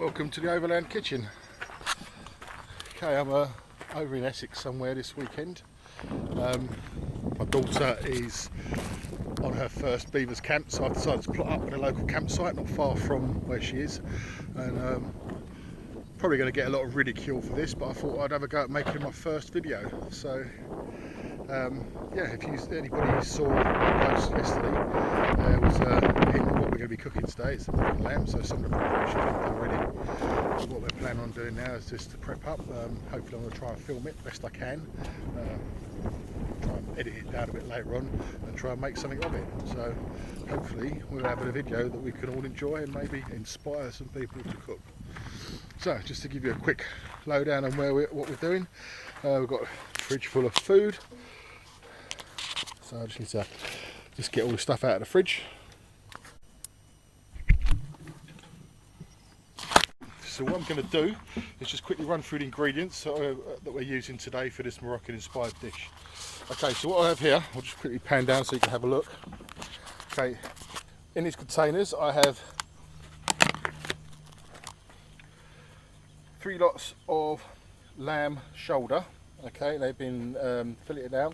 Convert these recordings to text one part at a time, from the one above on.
Welcome to the Overland Kitchen. Okay, I'm over in Essex somewhere this weekend. My daughter is on her first beavers camp, so I've decided to plot up at a local campsite not far from where she is, and probably going to get a lot of ridicule for this, but I thought I'd have a go at making my first video. So yeah, if anybody who saw the post yesterday, there was a hint of what we're going to be cooking today. It's a Moroccan lamb, so some of the preparations I've done already. So what we're planning on doing now is just to prep up. Hopefully I'm going to try and film it best I can. Try and edit it down a bit later on and try and make something of it. So hopefully we'll have a video that we can all enjoy and maybe inspire some people to cook. So just to give you a quick lowdown on what we're doing, we've got a fridge full of food. So I just need to get all the stuff out of the fridge. So what I'm going to do is just quickly run through the ingredients that we're using today for this Moroccan inspired dish. Okay, so what I have here, I'll just quickly pan down so you can have a look. Okay, in these containers I have 3 lots of lamb shoulder. Okay, they've been filleted down,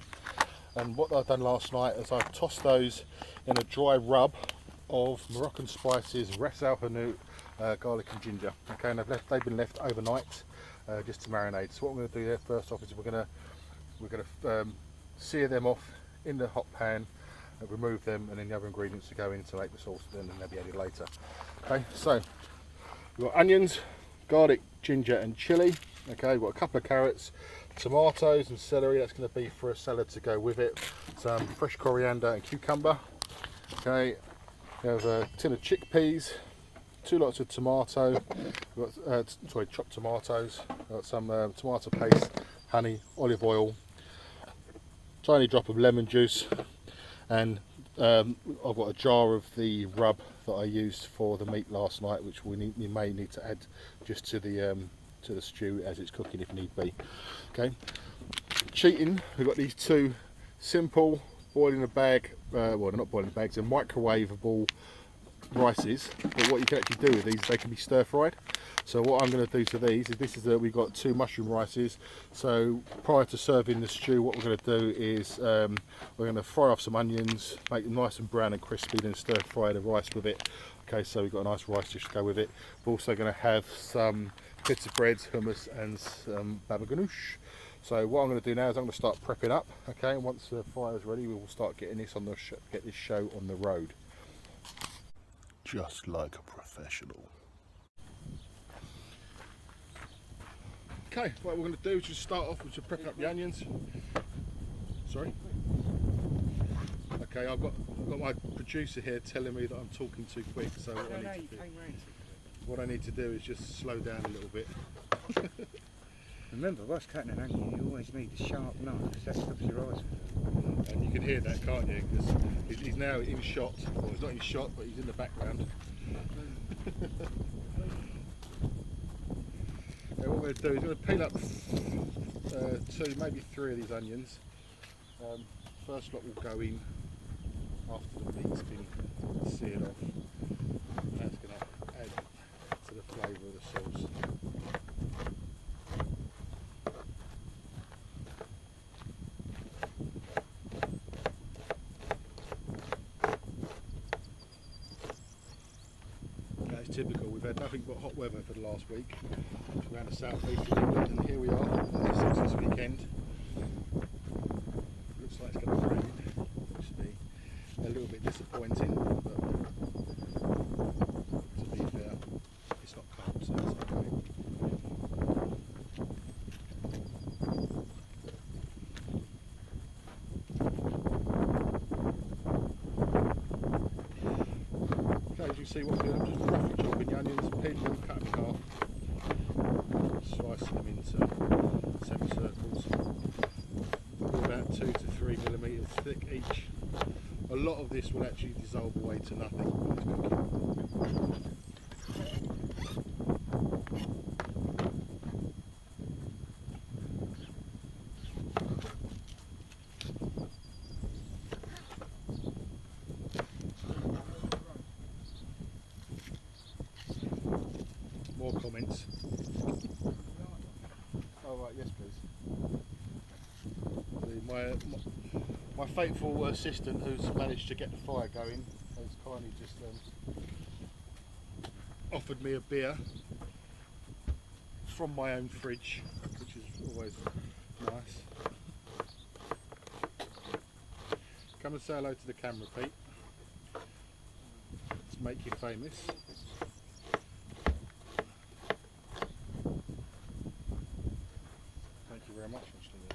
and what I've done last night is I've tossed those in a dry rub of Moroccan spices, ras al hanout, garlic and ginger. Okay, and they've been left overnight just to marinate. So what I'm going to do there first off is we're going to sear them off in the hot pan, remove them, and then the other ingredients to go in to make the sauce, and then they'll be added later. Okay, so we've got onions, garlic, ginger and chilli. Okay, we've got a couple of carrots, tomatoes and celery. That's going to be for a salad to go with it. Some fresh coriander and cucumber. Okay, we have a tin of chickpeas, 2 lots of tomato, we've got, chopped tomatoes, we've got some tomato paste, honey, olive oil, tiny drop of lemon juice, and I've got a jar of the rub that I used for the meat last night, which we may need to add just to the stew as it's cooking if need be. Okay, cheating, we've got these 2 simple boil in a bag, well they're not boiling bags, they're microwavable rices, but what you can actually do with these, they can be stir fried. So what I'm going to do to these is we've got 2 mushroom rices. So prior to serving the stew, what we're going to do is we're going to fry off some onions, make them nice and brown and crispy, then stir fry the rice with it. Okay, so we've got a nice rice dish to go with it. We're also going to have some bits of bread, hummus and some baba ganoush. So what I'm going to do now is I'm going to start prepping up. Okay, and once the fire's ready, we will start getting this on get this show on the road. Just like a professional. Okay, what we're going to do is just start off with just prepping up the onions. Sorry. Okay, I've got my producer here telling me that I'm talking too quick, so what I need to do is just slow down a little bit. Remember, whilst cutting an onion, you always need a sharp knife, because that stops your eyes. And you can hear that, can't you? Because he's now in shot. Well, he's not in shot, but he's in the background. Okay, what we're going to do is we're going to peel up 2, maybe 3 of these onions. First lot will go in after the meat's been seared off. And that's going to add to the flavour of the sauce. Typical, we've had nothing but hot weather for the last week around the southeast of England, and here we are this weekend. Looks like it's going to rain, which will be a little bit disappointing, but to be fair, it's not cold, so it's okay. As you see what I'm doing, I'm just roughly chopping the onions, peeling them, cutting them in half, slicing them into semicircles, about 2 to 3 millimetres thick each. A lot of this will actually dissolve away to nothing when it's cooking. more comments. Oh right, yes please. My faithful assistant who's managed to get the fire going has kindly just offered me a beer from my own fridge, which is always nice. Come and say hello to the camera, Pete. Let's make you famous. Thank you very much, actually.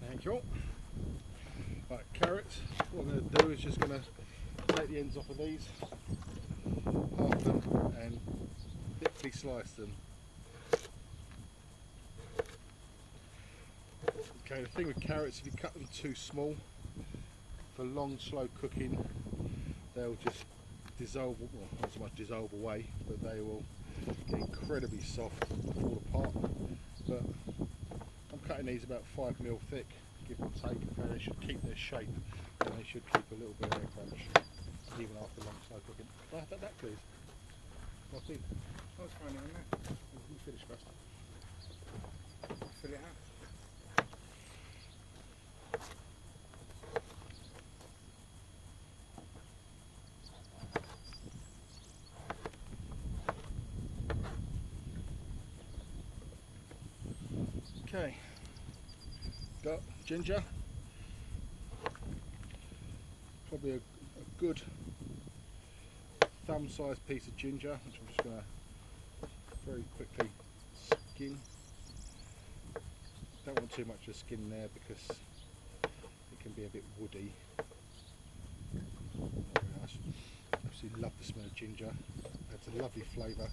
Thank you. Right, carrots. What I'm going to do is just going to take the ends off of these, half them, and thickly slice them. Okay, the thing with carrots, if you cut them too small, for long slow cooking, they'll just dissolve, well not so much dissolve away, but they will get incredibly soft and fall apart. But I'm cutting these about 5mm thick, give or take. Okay, they should keep their shape and they should keep a little bit of their crunch even after long slow cooking. Can I have that please? I think. I was finding on that. You finish first. Fill it up. Okay, got ginger, probably a good thumb-sized piece of ginger, which I'm just going to very quickly skin. Don't want too much of skin there because it can be a bit woody. Very nice. Absolutely love the smell of ginger. It's a lovely flavour.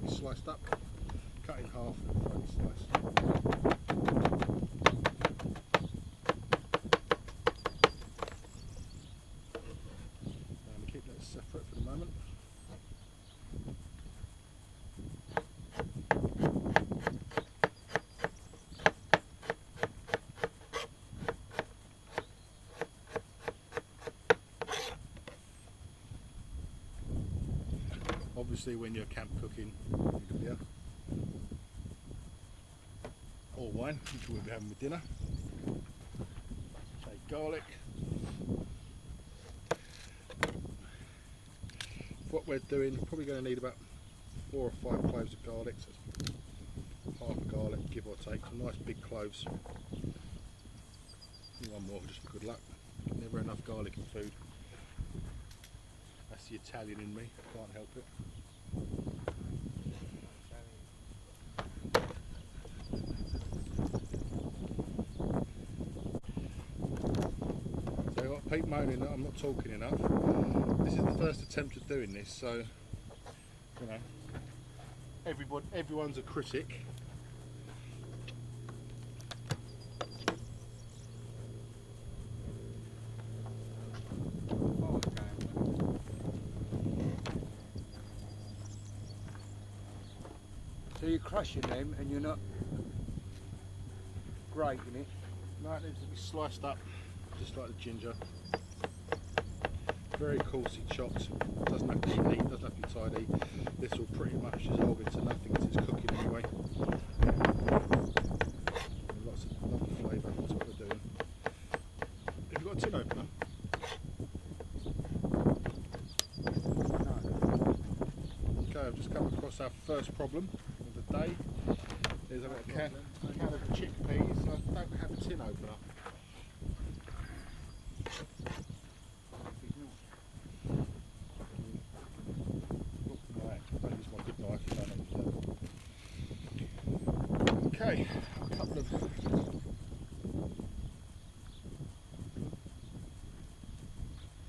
Sliced up, cut in half and finely sliced. And keep that separate for the moment. Obviously when you're camp cooking, you need a beer or wine, which we'll be having with dinner. Okay, garlic. What we're doing, probably going to need about 4 or 5 cloves of garlic, so half a garlic, give or take, some nice big cloves. One more just for good luck. Never enough garlic in food. That's the Italian in me, can't help it. So I've got Pete moaning that I'm not talking enough. This is the first attempt at doing this, so you know, everyone's a critic. So you're crushing them and you're not grating it? No, it needs to be sliced up, just like the ginger. Very coarsely chopped, doesn't have to be neat, doesn't have to be tidy. This will pretty much dissolve into nothing as it's cooking anyway. And lots of lovely flavour, that's what we're doing. Have you got a tin opener? No. Okay, I've just come across our first problem of the day. There's a can of chickpeas, so I don't have a tin opener. Okay, a couple of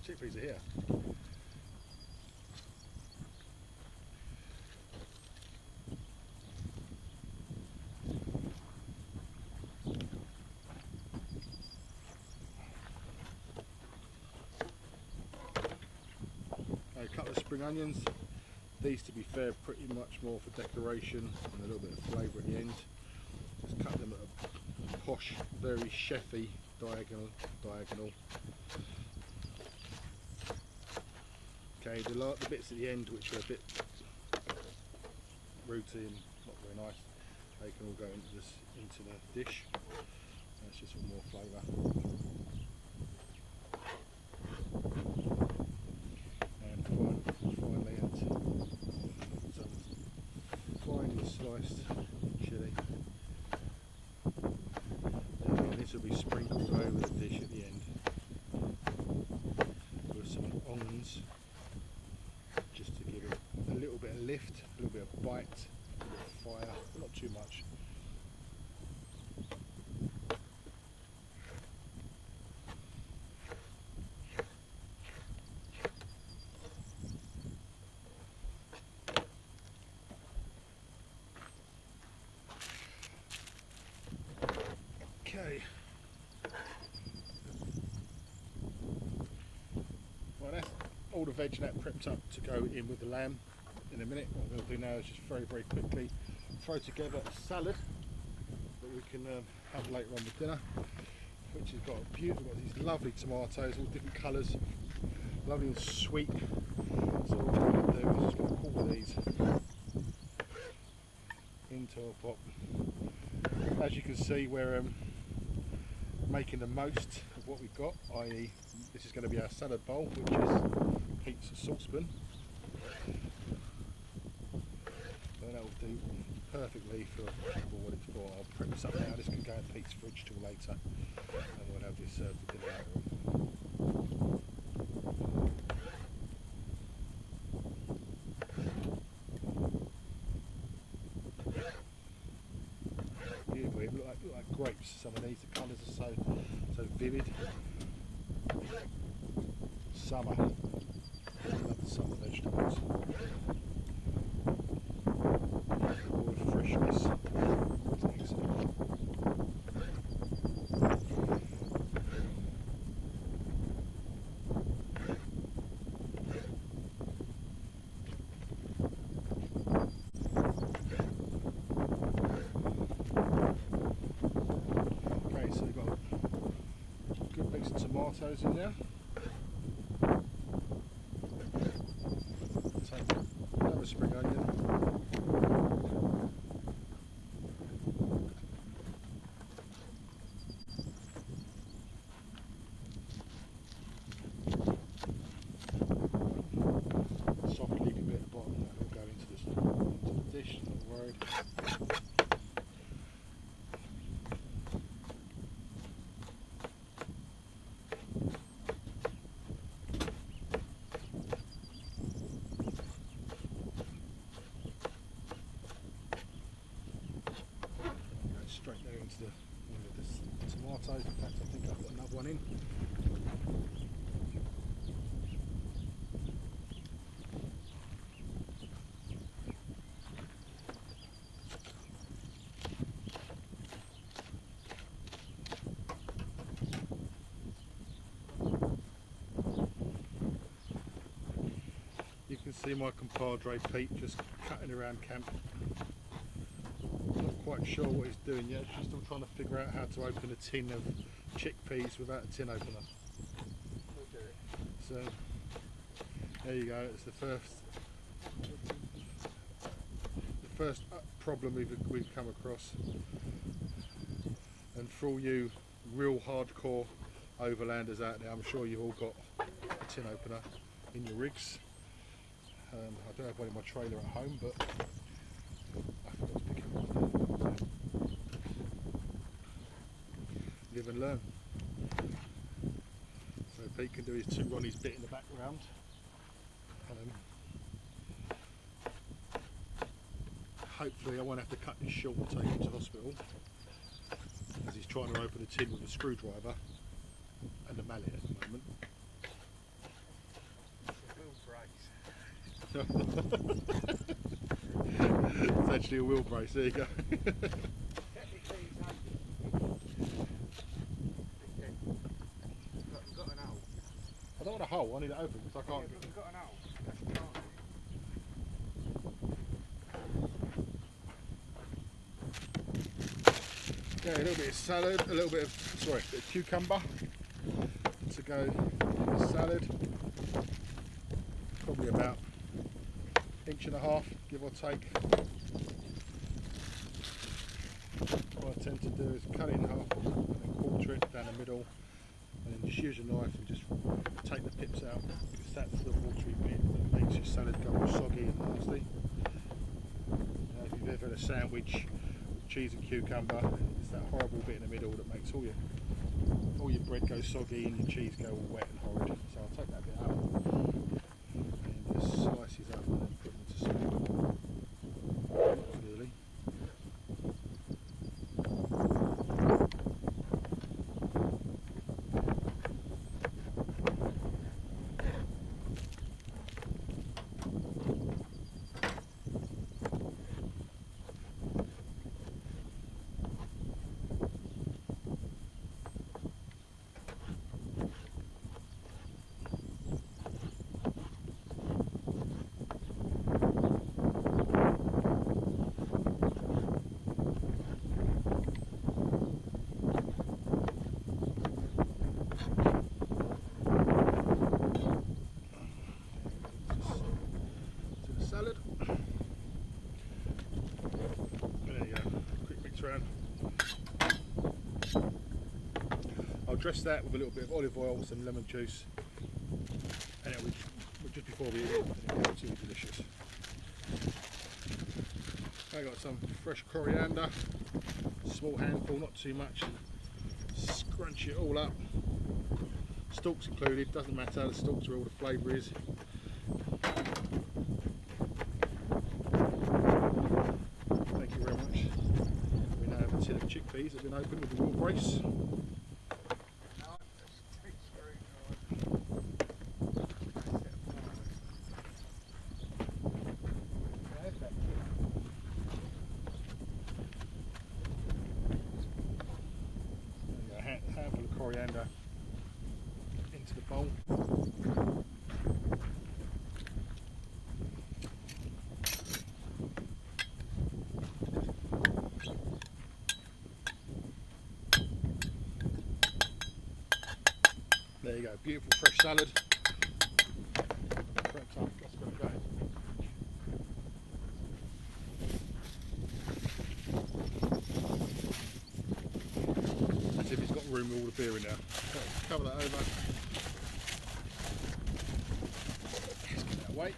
chickpeas are here. A couple of spring onions, These, to be fair, pretty much more for decoration and a little bit of flavour at the end. Just cut them at a posh, very chefy diagonal. Okay, the bits at the end which are a bit rooty and not very nice, they can all go into the dish. That's just for more flavour. And finally add some finely sliced chilli. And this will be sprinkled over the dish at the end with some onions, just to give it a little bit of lift, a little bit of bite, a little bit of fire, but not too much. Okay. Well, that's all the veg and that prepped up to go in with the lamb in a minute. What I'm going to do now is just very quickly throw together a salad that we can have later on with dinner, which has got these lovely tomatoes, all different colours, lovely and sweet. So what we're going to do is just going to pour these into a pot. As you can see, we're making the most of what we've got, i.e. this is going to be our salad bowl, which is Pete's saucepan. So that will do perfectly for what it's for. I'll prep this up now. This can go in Pete's fridge till later, and we'll have this served for dinner later on. Beautiful. It look like grapes. Some of these, the colours are so vivid. Summer. I love the summer vegetables. All the freshness. It's excellent. Okay, so we've got a good mix of tomatoes in there. Another spring onion. Soft leafy bit at the bottom, that will go into the dish, not worried. Straight there into the tomatoes. In fact, I think I've got another one in. You can see my compadre Pete just cutting around camp. Not quite sure what he's doing yet. He's still trying to figure out how to open a tin of chickpeas without a tin opener. So there you go. It's the first problem we've come across. And for all you real hardcore overlanders out there, I'm sure you've all got a tin opener in your rigs. I don't have one in my trailer at home, but I forgot to pick it up. Live and learn. So Pete can do his two Ronnie's bit in the background. Hopefully I won't have to cut this short and take him to hospital, as he's trying to open the tin with a screwdriver and a mallet at the moment. It's actually a wheel brace, there you go. I don't want a hole, I need it open because I can't. We've got an hole. Okay, a little bit of salad, a little bit of cucumber to go in the salad. Probably about 1.5 inches, give or take. What I tend to do is cut it in half and then quarter it down the middle, and then just use your knife and just take the pips out, because that's the watery bit that makes your salad go all soggy and nasty. If you've ever had a sandwich with cheese and cucumber, it's that horrible bit in the middle that makes all your bread go soggy and your cheese go all wet and horrid. So I'll take that bit out and just slice these up and then put them into small really. Salad. There you go, quick mix around. I'll dress that with a little bit of olive oil, some lemon juice, and it will just before we eat it, it's absolutely delicious. I got some fresh coriander, small handful, not too much. Scrunch it all up. Stalks included, doesn't matter, the stalks are where all the flavour is. Tin of chickpeas have been opened with the wool brace. A handful of coriander into the bowl. There you go, beautiful fresh salad. That's going to go. That's if it's got room with all the beer in there. So cover that over. Let's get that away.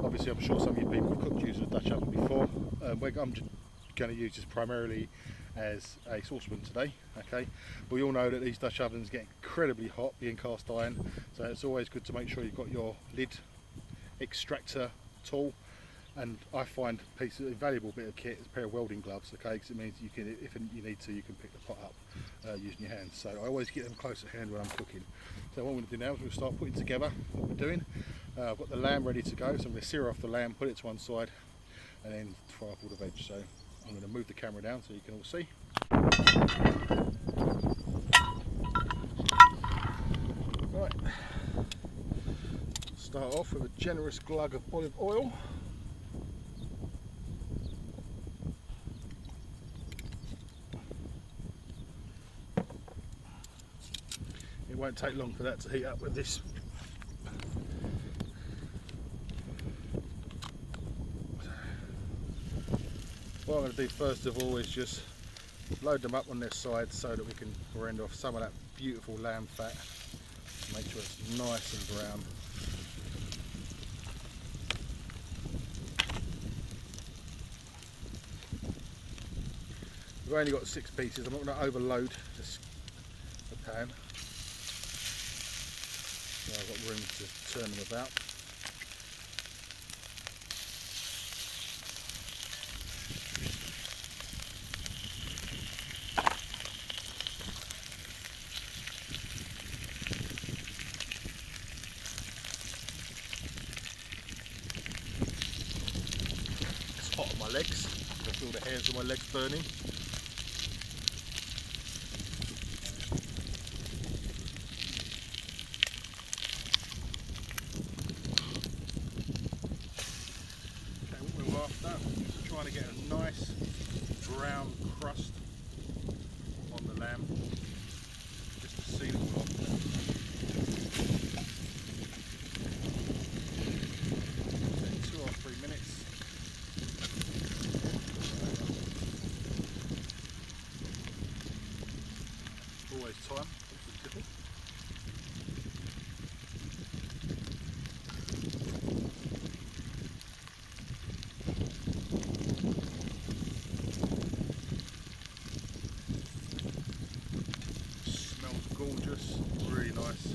Obviously, I'm sure some of you people have cooked using a Dutch oven before. I'm just going to use this primarily as a saucepan today, okay, but we all know that these Dutch ovens get incredibly hot being cast iron, so it's always good to make sure you've got your lid extractor tool, and I find a valuable bit of kit is a pair of welding gloves, okay, because it means you can, if you need to, you can pick the pot up using your hands. So I always get them close at hand when I'm cooking. So what we're going to do now is we'll start putting together what we're doing. I've got the lamb ready to go, so I'm going to sear off the lamb, put it to one side, and then fry up all the veg. So I'm going to move the camera down so you can all see. Right, start off with a generous glug of olive oil. It won't take long for that to heat up with this. What I'm going to do first of all is just load them up on their sides so that we can rend off some of that beautiful lamb fat. Make sure it's nice and brown. We've only got 6 pieces, I'm not going to overload the pan. So I've got room to turn them about. Legs. I feel the hairs on my legs burning. trying to get a nice brown crust on the lamb, just to seal it all off. 2 or 3 minutes. Always time. Smells gorgeous, really nice.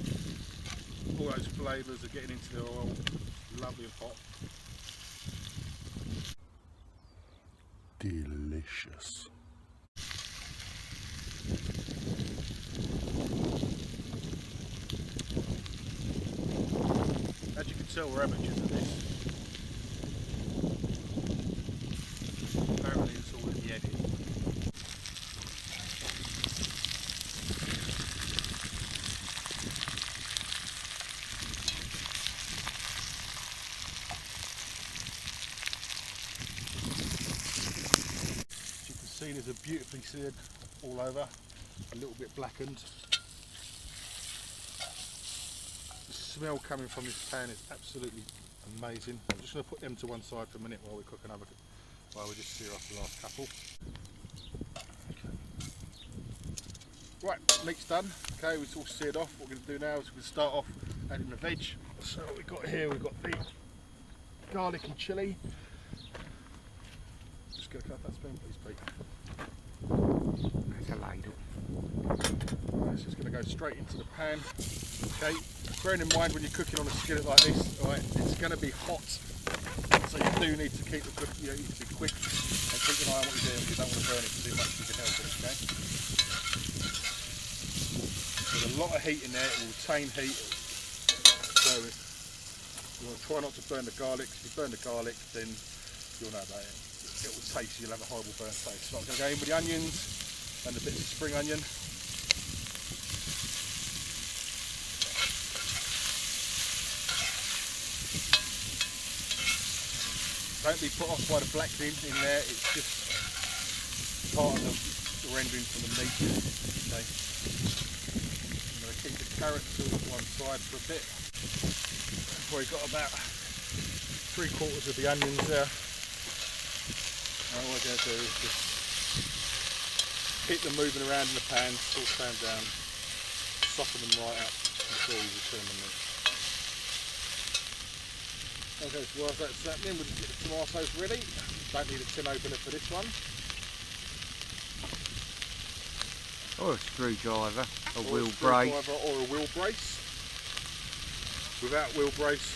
All those flavours are getting into the oil, lovely and hot. Delicious. As you can tell, we're amateurs at this. Apparently it's all in the edit. As you can see, there's a beautifully seared all over, a little bit blackened. The smell coming from this pan is absolutely amazing. I'm just going to put them to one side for a minute while we cook another, while we just sear off the last couple. Okay. Right, meat's done. Okay, it's all seared off. What we're going to do now is we're going to start off adding the veg. So what we've got here, we've got the garlic and chilli. Just going to cut that spoon, please, Pete. That's a ladle. Right, so it's going to go straight into the pan. Okay, bearing in mind when you're cooking on a skillet like this, right, it's going to be hot, so you do need to keep the cook, you need to be quick and keep an eye on what you're doing. You don't want to burn it too much, you can help it. Okay. There's a lot of heat in there, it will retain heat, so you want to try not to burn the garlic. If you burn the garlic, then you'll know about it. It will taste, you'll have a horrible burnt taste. So I'm going to go in with the onions and a bit of spring onion. Don't be put off by the blackening in there, it's just part of the rendering from the meat. Okay. I'm going to keep the carrots to one side for a bit. We've got about 3/4 of the onions there. And all we're going to do is just keep them moving around in the pan, saucepan down, soften them right up before we return the meat. Okay, so whilst that's happening, we'll just get the tomatoes ready. Don't need a tin opener for this one. Or a screwdriver, a wheel brace. brace. Or a wheel brace. Without wheel brace,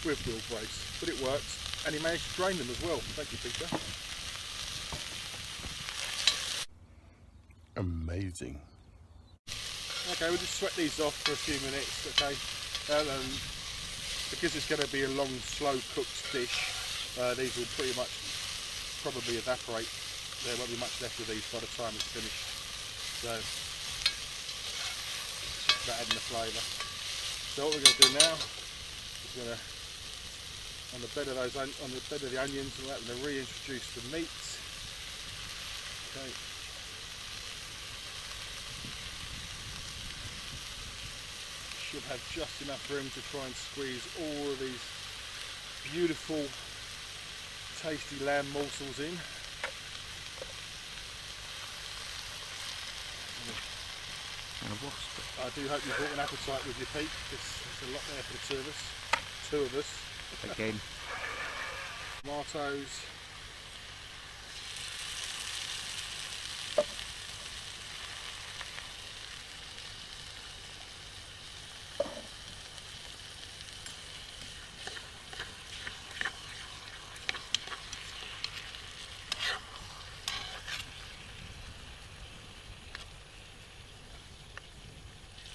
with wheel brace. But it works. And he managed to drain them as well. Thank you, Peter. Amazing. Okay, we'll just sweat these off for a few minutes, okay? Because it's going to be a long, slow cooked dish, these will pretty much probably evaporate. There won't be much left of these by the time it's finished. So, it's just about adding the flavour. So what we're going to do now is going to, on the bed of the onions and that, we're going to reintroduce the meat. Okay. Should have just enough room to try and squeeze all of these beautiful, tasty lamb morsels in. And a wasp. I do hope you brought an appetite with you, Pete, because there's a lot there for the two of us. Again. Tomatoes.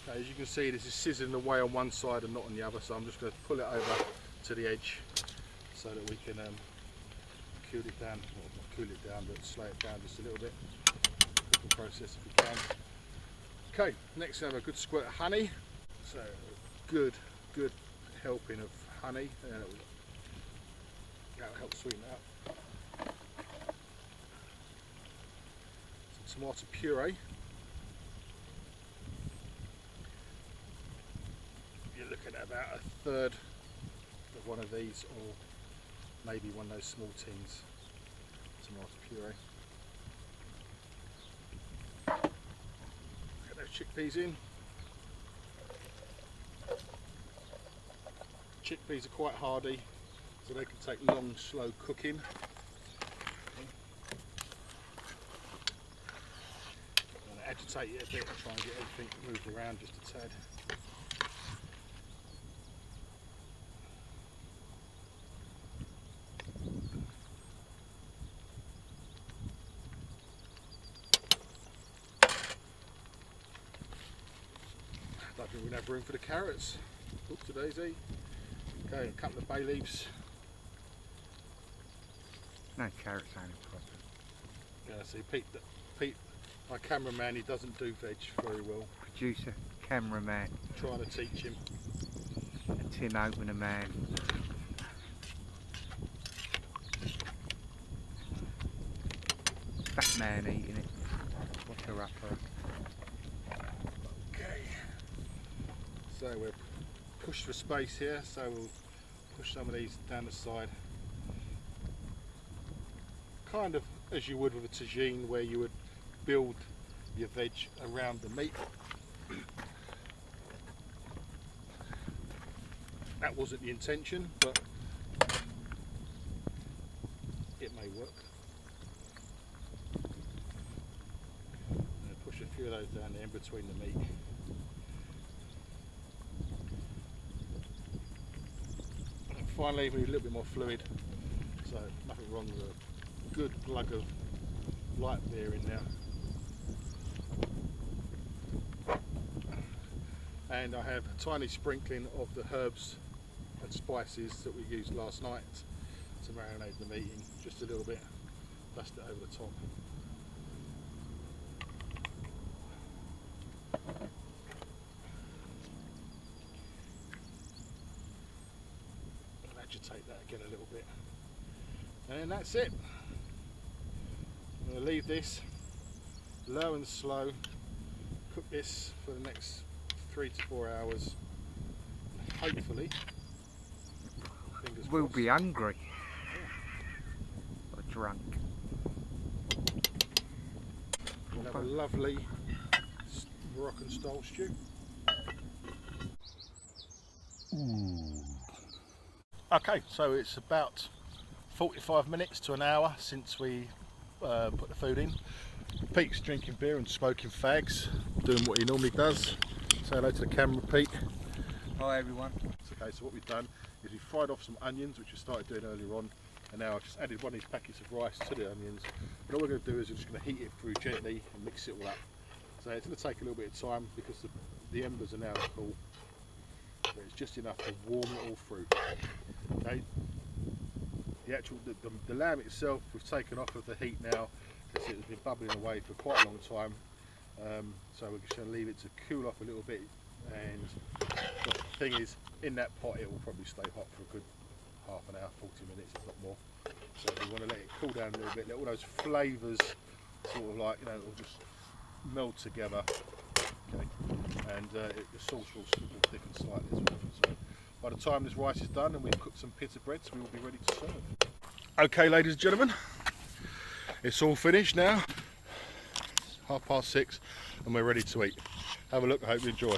As you can see, this is sizzling away on one side and not on the other, so I'm just going to pull it over to the edge so that we can cool it down, well, not cool it down, but slow it down just a little bit. Cooking process if we can. Okay, next we have a good squirt of honey. So a good helping of honey. That'll help sweeten it up. tomato puree. You're looking at about a third of one of these, or maybe one of those small tins tomato puree. Get those chickpeas in. Chickpeas are quite hardy, so they can take long, slow cooking. I'm going to agitate it a bit and try and get everything moved around just a tad. Don't think we have room for the carrots. Oops, daisy. Okay, a couple of bay leaves. No carrots ain't a problem. Yeah, see, Pete, my cameraman, he doesn't do veg very well. Producer, cameraman, Trying to teach him. a tin opener man. Fat man eating it. What's a rapper? Okay. So we're pushed for space here, so we'll push some of these down the side. Kind of as you would with a tagine, where you would build your veg around the meat. That wasn't the intention, but it may work. And push a few of those down there in between the meat. And finally, we need a little bit more fluid, so nothing wrong with a good glug of light beer in there. And I have a tiny sprinkling of the herbs and spices that we used last night to marinate the meat in, just a little bit, dust it over the top. And agitate that again a little bit. And that's it. I'm going to leave this low and slow, cook this for the next 3 to 4 hours, and hopefully, fingers We'll crossed, be hungry. Or drunk. we'll have a lovely Moroccan style stew. Okay, so it's about 45 minutes to an hour since we put the food in. Pete's drinking beer and smoking fags, doing what he normally does. Say hello to the camera, Pete. Hi everyone. Okay, so what we've done is we fried off some onions, which we started doing earlier on, and now I've just added one of these packets of rice to the onions. And all we're going to do is we're just going to heat it through gently and mix it all up. So it's going to take a little bit of time because the embers are now cool, but it's just enough to warm it all through. Okay. The lamb itself we've taken off of the heat now, because it's been bubbling away for quite a long time. So we're just going to leave it to cool off a little bit, and the thing is, in that pot it will probably stay hot for a good half an hour, 40 minutes if not more. So we want to let it cool down a little bit, let all those flavours sort of like, you know, it'll just meld together. Okay, and the sauce will thicken slightly as well. So by the time this rice is done and we've cooked some pita breads, we will be ready to serve. Okay, ladies and gentlemen, it's all finished now. 6:30 and we're ready to eat. Have a look, I hope you enjoy.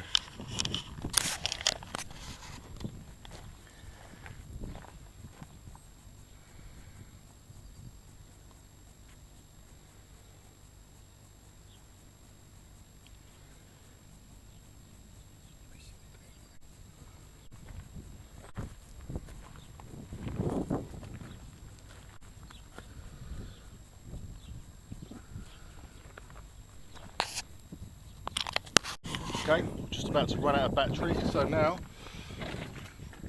Okay, just about to run out of battery, so now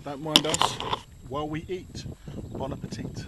don't mind us while we eat. Bon appetit.